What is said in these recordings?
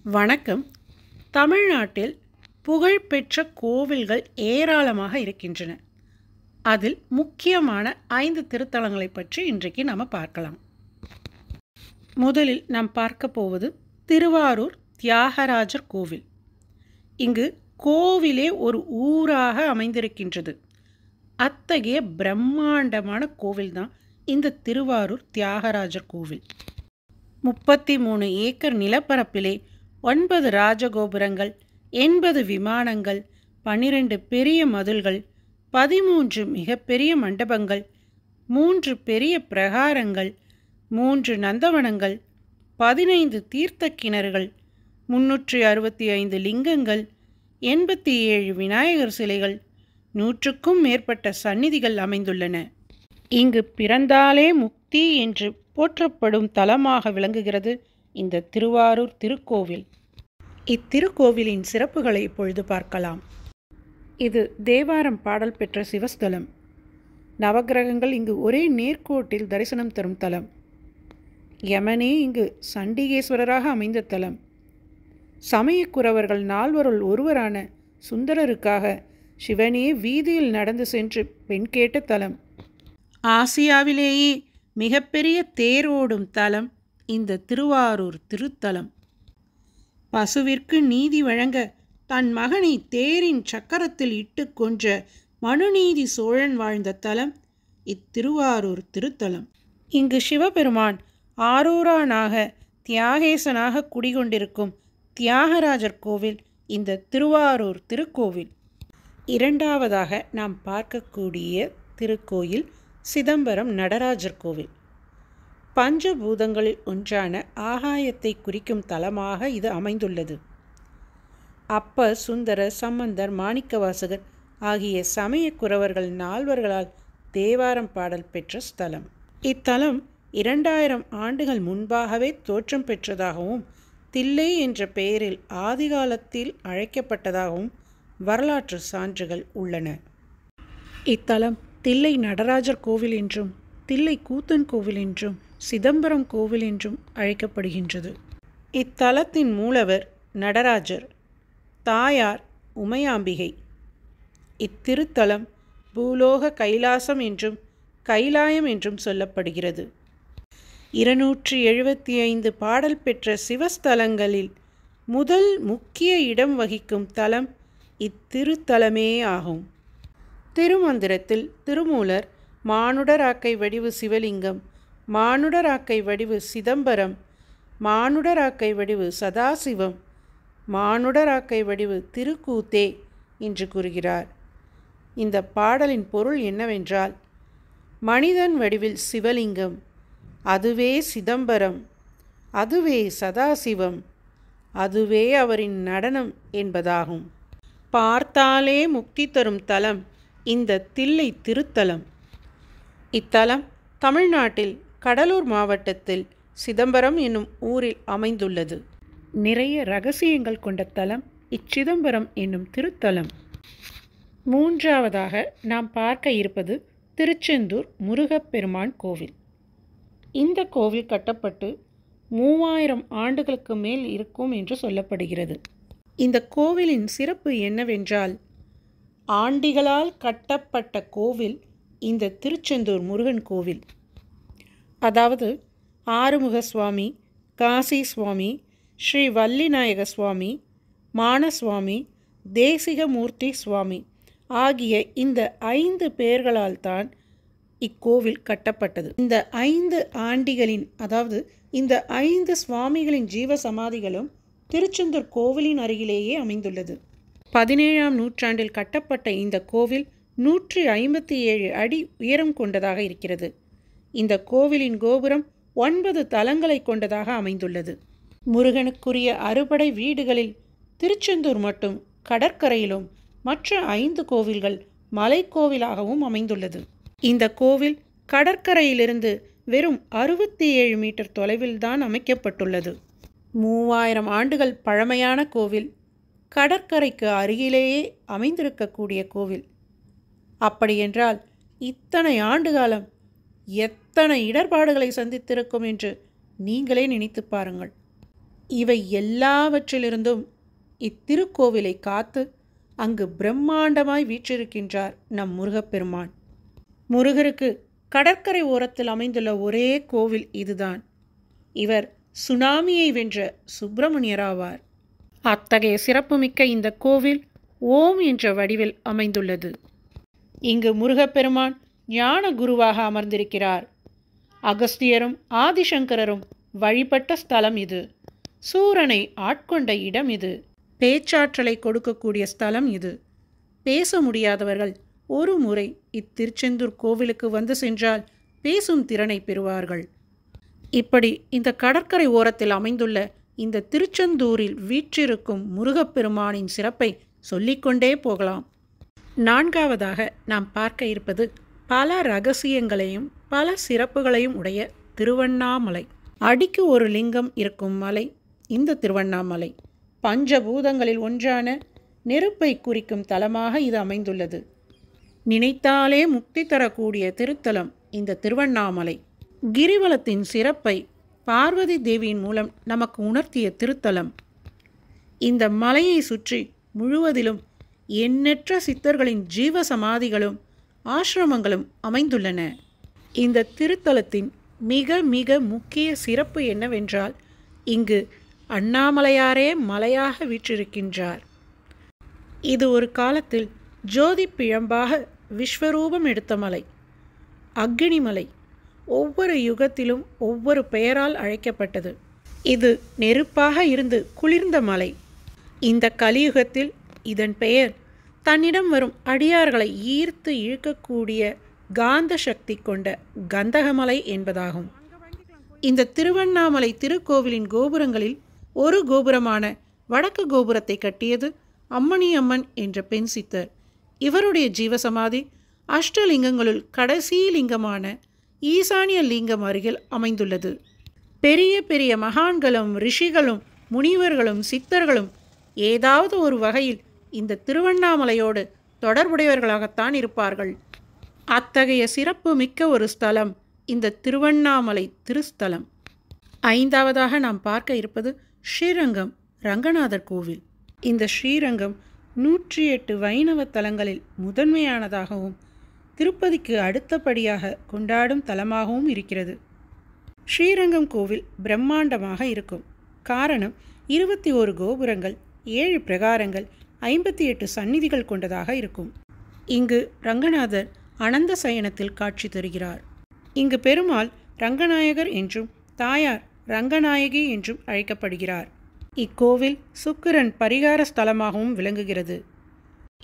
வணக்கம். தமிழ்நாட்டில் புகழ்பெற்ற கோவில்கள் ஏராளமாக இருக்கின்றன. அதில் முக்கியமான 5 திருத்தலங்களை பற்றி இன்றைக்கு நாம் பார்க்கலாம். முதலில் நாம் பார்க்க போவது திருவாரூர் தியாகராஜர் கோவில். இங்கு கோவிலே ஒரு ஊராக அமைந்திருக்கின்றது. அத்தகைய பிரம்மாண்டமான கோவில்தான் இந்த திருவாரூர் தியாகராஜர் கோவில். 33 ஏக்கர் நிலப்பரப்பிலே 9 ராஜகோபுரங்கள், 80 விமானங்கள், 12 பெரிய மதில்கள், 13 மிகப்பெரிய மண்டபங்கள், 3 பெரிய பிரகாரங்கள், 3 நந்தவனங்கள், 15 தீர்த்த கிணறுகள், 365 லிங்கங்கள், 87 விநாயகர் சிலைகள், 100க்கும் மேற்பட்ட சந்நிதிகள் அமைந்துள்ளன. இங்கு பிறந்தாலே முக்தி என்று போற்றப்படும் தலமாக விளங்குகிறது இந்த திருவாரூர் திருக்கோவில். இத்திருக்கோவிலின் சிறப்புகளை இப்பொழுது பார்க்கலாம். இது தேவாரம் பாடல் பெற்ற சிவஸ்தலம். நவக்கிரகங்கள் இங்கு ஒரே நேர்கோட்டில் தரிசனம் தரும் தலம். யமனே இங்கு சண்டிகேஸ்வரராக அமைந்த தலம். சமயக்குறவர்கள் 4வருள் ஒருவரான சுந்தரருக்காக சிவனே வீதியில் நடந்து சென்று பெண் கேட்ட தலம். ஆசியாவிலேயே மிகப்பெரிய தேரோடும் தலம் இந்த திருவாரூர் திருத்தலம். பசுவிற்கு நீதி வழங்க தன் மகனை தேரின் சக்கரத்தில் இட்டு கொன்ற மனுநீதி சோழன் வாழ்ந்த தலம் இத்திருவாரூர் திருத்தலம். இங்கு சிவபெருமான் ஆரூரானாக தியாகேசனாக குடிகொண்டிருக்கும் தியாகராஜர் கோவில் இந்த திருவாரூர் திருக்கோவில். இரண்டாவதாக நாம் பார்க்கக்கூடிய திருக்கோயில் சிதம்பரம் நடராஜர் கோவில். பஞ்சபூதங்களில் ஒன்றான ஆகாயத்தை குறிக்கும் தலமாக இது அமைந்துள்ளது. அப்பர், சுந்தரர், சம்பந்தர், மாணிக்கவாசகர் ஆகிய சமயக்குறவர்கள் 4வர்களால் தேவாரம் பாடல் பெற்ற ஸ்தலம். இத்தலம் 2000 ஆண்டுகள் முன்பாகவே தோற்றம் பெற்றதாகவும் தில்லை என்ற பெயரில் ஆதிகாலத்தில் அழைக்கப்பட்டதாகவும் வரலாற்று சான்றுகள் உள்ளன. இத்தலம் தில்லை நடராஜர் கோவில் என்றும், தில்லை கூத்தன் கோவில் என்றும், சிதம்பரம் கோவில் என்றும் அழைக்கப்படுகின்றது. இத்தலத்தின் மூலவர் நடராஜர், தாயார் உமையாம்பிகை. இத்திருத்தலம் பூலோக கைலாசம் என்றும் கைலாயம் என்றும் சொல்லப்படுகிறது. 275 பாடல் பெற்ற சிவஸ்தலங்களில் முதல் முக்கிய இடம் வகிக்கும் தலம் இத்திருத்தலமே ஆகும். திருமந்திரத்தில் திருமூலர் மானுடராக்கை வடிவு சிவலிங்கம், மானுடராக்கை வடிவு சிதம்பரம், மானுடராக்கை வடிவு சதாசிவம், மானுடராக்கை வடிவு திருக்கூத்தே என்று கூறுகிறார். இந்த பாடலின் பொருள் என்னவென்றால், மனிதன் வடிவில் சிவலிங்கம், அதுவே சிதம்பரம், அதுவே சதாசிவம், அதுவே அவரின் நடனம் என்பதாகும். பார்த்தாலே முக்தி தரும் தலம் இந்த தில்லை திருத்தலம். இத்தலம் தமிழ்நாட்டில் கடலூர் மாவட்டத்தில் சிதம்பரம் என்னும் ஊரில் அமைந்துள்ளது. நிறைய ரகசியங்கள் கொண்ட தலம் இச்சிதம்பரம் என்னும் திருத்தலம். மூன்றாவதாக நாம் பார்க்க இருப்பது திருச்செந்தூர் முருகப்பெருமான் கோவில். இந்த கோவில் கட்டப்பட்டு 3000 ஆண்டுகளுக்கு மேல் இருக்கும் என்று சொல்லப்படுகிறது. இந்த கோவிலின் சிறப்பு என்னவென்றால், ஆண்டிகளால் கட்டப்பட்ட கோவில் இந்த திருச்செந்தூர் முருகன் கோவில். அதாவது ஆறுமுக சுவாமி, காசி சுவாமி, ஸ்ரீ வள்ளிநாயக சுவாமி, மானசுவாமி, தேசிகமூர்த்தி சுவாமி ஆகிய இந்த 5 பேர்களால் தான் இக்கோவில் கட்டப்பட்டது. இந்த 5 ஆண்டிகளின், அதாவது இந்த 5 சுவாமிகளின் ஜீவ சமாதிகளும் திருச்செந்தூர் கோவிலின் அருகிலேயே அமைந்துள்ளது. 17ஆம் நூற்றாண்டில் கட்டப்பட்ட இந்த கோவில் 157 அடி உயரம் கொண்டதாக இருக்கிறது. இந்த கோவிலின் கோபுரம் 9 தலங்களை கொண்டதாக அமைந்துள்ளது. முருகனுக்குரிய அறுபடை வீடுகளில் திருச்செந்தூர் மட்டும் கடற்கரையிலும் மற்ற 5 கோவில்கள் மலைக்கோவிலாகவும் அமைந்துள்ளது. இந்த கோவில் கடற்கரையிலிருந்து வெறும் 67 மீட்டர் தொலைவில்தான் அமைக்கப்பட்டுள்ளது. 3000 ஆண்டுகள் பழமையான கோவில், கடற்கரைக்கு அருகிலேயே அமைந்திருக்கக்கூடிய கோவில். அப்படியென்றால் இத்தனை ஆண்டு காலம் எத்தனை இடர்பாடுகளை சந்தித்திருக்கும் என்று நீங்களே நினைத்து பாருங்கள். இவை எல்லாவற்றிலிருந்தும் இத்திருக்கோவிலை காத்து அங்கு பிரம்மாண்டமாய் வீற்றிருக்கின்றார் நம் முருகப்பெருமான். முருகருக்கு கடற்கரை ஓரத்தில் அமைந்துள்ள ஒரே கோவில் இதுதான். இவர் சுனாமியை வென்ற சுப்பிரமணியராவார். அத்தகைய சிறப்புமிக்க இந்த கோவில் ஓம் என்ற வடிவில் அமைந்துள்ளது. இங்கு முருகப்பெருமான் ஞான குருவாக அமர்ந்திருக்கிறார். அகஸ்தியரும் ஆதிசங்கரரும் வழிபட்ட ஸ்தலம் இது. சூரனை ஆட்கொண்ட இடம் இது. பேச்சாற்றலை கொடுக்கக்கூடிய ஸ்தலம் இது. பேச முடியாதவர்கள் ஒரு முறை இத்திருச்செந்தூர் கோவிலுக்கு வந்து சென்றால் பேசும் திறனை பெறுவார்கள். இப்படி இந்த கடற்கரை ஓரத்தில் அமைந்துள்ள இந்த திருச்செந்தூரில் வீற்றிருக்கும் முருகப்பெருமானின் சிறப்பை சொல்லிக்கொண்டே போகலாம். நான்காவதாக நாம் பார்க்க இருப்பது பல ரகசியங்களையும் பல சிறப்புகளையும் உடைய திருவண்ணாமலை. அடிக்கு ஒரு லிங்கம் இருக்கும் மலை இந்த திருவண்ணாமலை. பஞ்சபூதங்களில் ஒன்றான நெருப்பை குறிக்கும் தலமாக இது அமைந்துள்ளது. நினைத்தாலே முக்தி தரக்கூடிய திருத்தலம் இந்த திருவண்ணாமலை. கிரிவலத்தின் சிறப்பை பார்வதி தேவியின் மூலம் நமக்கு உணர்த்திய திருத்தலம். இந்த மலையை சுற்றி முழுவதிலும் எண்ணற்ற சித்தர்களின் ஜீவ சமாதிகளும் ஆசிரமங்களும் அமைந்துள்ளன. இந்த திருத்தலத்தின் மிக மிக முக்கிய சிறப்பு என்னவென்றால், இங்கு அண்ணாமலையாரே மலையாக வீற்றிருக்கின்றார். இது ஒரு காலத்தில் ஜோதி பிழம்பாக விஸ்வரூபம் எடுத்த மலை, அக்னிமலை. ஒவ்வொரு யுகத்திலும் ஒவ்வொரு பெயரால் அழைக்கப்பட்டது. இது நெருப்பாக இருந்து குளிர்ந்த மலை. இந்த கலியுகத்தில் இதன் பெயர் தன்னிடம் வரும் அடியார்களை ஈர்த்து இழுக்கக்கூடிய காந்த சக்தி கொண்ட கந்தகமலை என்பதாகும். இந்த திருவண்ணாமலை திருக்கோவிலின் கோபுரங்களில் ஒரு கோபுரமான வடக்கு கோபுரத்தை கட்டியது அம்மணி அம்மன் என்ற பெண் சித்தர். இவருடைய ஜீவசமாதி அஷ்டலிங்கங்களுள் கடைசி லிங்கமான ஈசானிய லிங்கம் அருகில் அமைந்துள்ளது. பெரிய பெரிய மகான்களும் ரிஷிகளும் முனிவர்களும் சித்தர்களும் ஏதாவது ஒரு வகையில் இந்த திருவண்ணாமலையோடு தொடர்புடையவர்களாகத்தான் இருப்பார்கள். அத்தகைய சிறப்பு மிக்க ஒரு ஸ்தலம் இந்த திருவண்ணாமலை திருஸ்தலம். ஐந்தாவதாக நாம் பார்க்க இருப்பது ஸ்ரீரங்கம் ரங்கநாதர் கோவில். இந்த ஸ்ரீரங்கம் 108 வைணவ தலங்களில் முதன்மையானதாகவும் திருப்பதிக்கு அடுத்தபடியாக கொண்டாடும் தலமாகவும் இருக்கிறது. ஸ்ரீரங்கம் கோவில் பிரம்மாண்டமாக இருக்கும். காரணம் 21 கோபுரங்கள், 7 பிரகாரங்கள், 58 சந்நிதிகள் கொண்டதாக இருக்கும். இங்கு ரங்கநாதர் அனந்த சயனத்தில் காட்சி தருகிறார். இங்கு பெருமாள் ரங்கநாயகர் என்றும் தாயார் ரங்கநாயகி என்றும் அழைக்கப்படுகிறார். இக்கோவில் சுக்கிரன் பரிகார ஸ்தலமாகவும் விளங்குகிறது.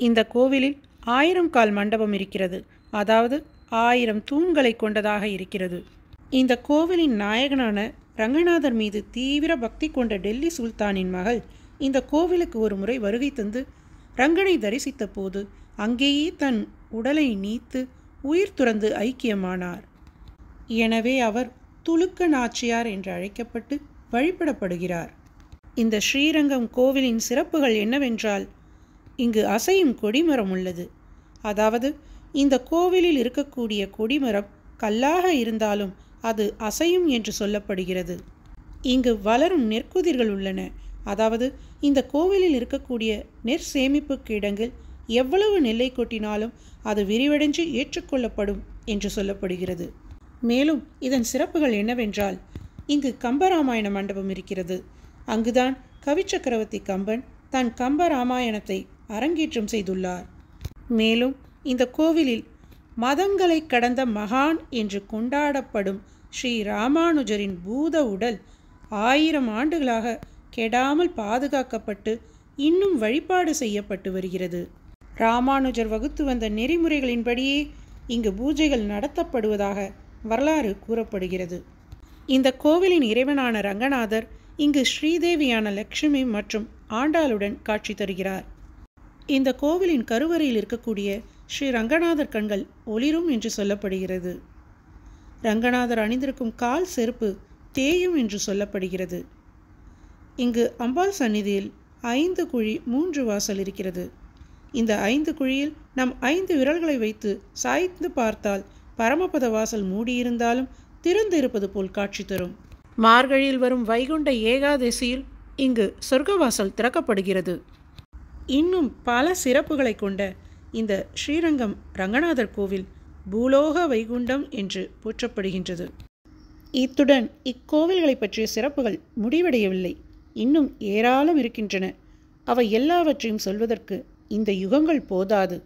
இந்த கோவிலில் 1000 கால் மண்டபம் இருக்கிறது. அதாவது 1000 தூண்களை கொண்டதாக இருக்கிறது. இந்த கோவிலின் நாயகனான ரங்கநாதர் மீது தீவிர பக்தி கொண்ட டெல்லி சுல்தானின் மகள் இந்த கோவிலுக்கு ஒரு முறை வருகை தந்து ரங்கனை தரிசித்த போது அங்கேயே தன் உடலை நீத்து உயிர் துறந்து ஐக்கியமானார். எனவே அவர் துலுக்க நாச்சியார் என்று அழைக்கப்பட்டு வழிபடப்படுகிறார். இந்த ஸ்ரீரங்கம் கோவிலின் சிறப்புகள் என்னவென்றால், இங்கு அசையும் கொடிமரம் உள்ளது. அதாவது இந்த கோவிலில் இருக்கக்கூடிய கொடிமரம் கல்லாக இருந்தாலும் அது அசையும் என்று சொல்லப்படுகிறது. இங்கு வளரும் நெற்குதிர்கள் உள்ளன. அதாவது இந்த கோவிலில் இருக்கக்கூடிய நெற் சேமிப்பு கிடங்கில் எவ்வளவு நெல்லை கொட்டினாலும் அது விரிவடைஞ்சு ஏற்றுக்கொள்ளப்படும் என்று சொல்லப்படுகிறது. மேலும் இதன் சிறப்புகள் என்னவென்றால், இங்கு கம்பராமாயண மண்டபம் இருக்கிறது. அங்குதான் கவிச்சக்கரவர்த்தி கம்பன் தன் கம்பராமாயணத்தை அரங்கேற்றம் செய்துள்ளார். மேலும் இந்த கோவிலில் மதங்களை கடந்த மகான் என்று கொண்டாடப்படும் ஸ்ரீ ராமானுஜரின் பூத உடல் 1000 ஆண்டுகளாக கெடாமல் பாதுகாக்கப்பட்டு இன்னும் வழிபாடு செய்யப்பட்டு வருகிறது. ராமானுஜர் வகுத்து வந்த நெறிமுறைகளின்படியே இங்கு பூஜைகள் நடத்தப்படுவதாக வரலாறு கூறப்படுகிறது. இந்த கோவிலின் இறைவனான ரங்கநாதர் இங்கு ஸ்ரீதேவியான லட்சுமி மற்றும் ஆண்டாளுடன் காட்சி தருகிறார். இந்த கோவிலின் கருவறையில் இருக்கக்கூடிய ஸ்ரீ ரங்கநாதர் கண்கள் ஒளிரும் என்று சொல்லப்படுகிறது. ரங்கநாதர் அணிந்திருக்கும் கால் செருப்பு தேயும் என்று சொல்லப்படுகிறது. இங்கு அம்பாள் சந்நிதியில் 5 குழி 3 வாசல் இருக்கிறது. இந்த 5 குழியில் நம் 5 விரல்களை வைத்து சாய்ந்து பார்த்தால் பரமபத வாசல் மூடியிருந்தாலும் திறந்து இருப்பது போல் காட்சி தரும். மார்கழியில் வரும் வைகுண்ட ஏகாதசியில் இங்கு சொர்க்கவாசல் திறக்கப்படுகிறது. இன்னும் பல சிறப்புகளை கொண்ட இந்த ஸ்ரீரங்கம் ரங்கநாதர் கோவில் பூலோக வைகுண்டம் என்று போற்றப்படுகின்றது. இத்துடன் இக்கோவில்களை பற்றிய சிறப்புகள் முடிவடையவில்லை. இன்னும் ஏராளம் இருக்கின்றன. அவை எல்லாவற்றையும் சொல்வதற்கு இந்த யுகங்கள் போதாது.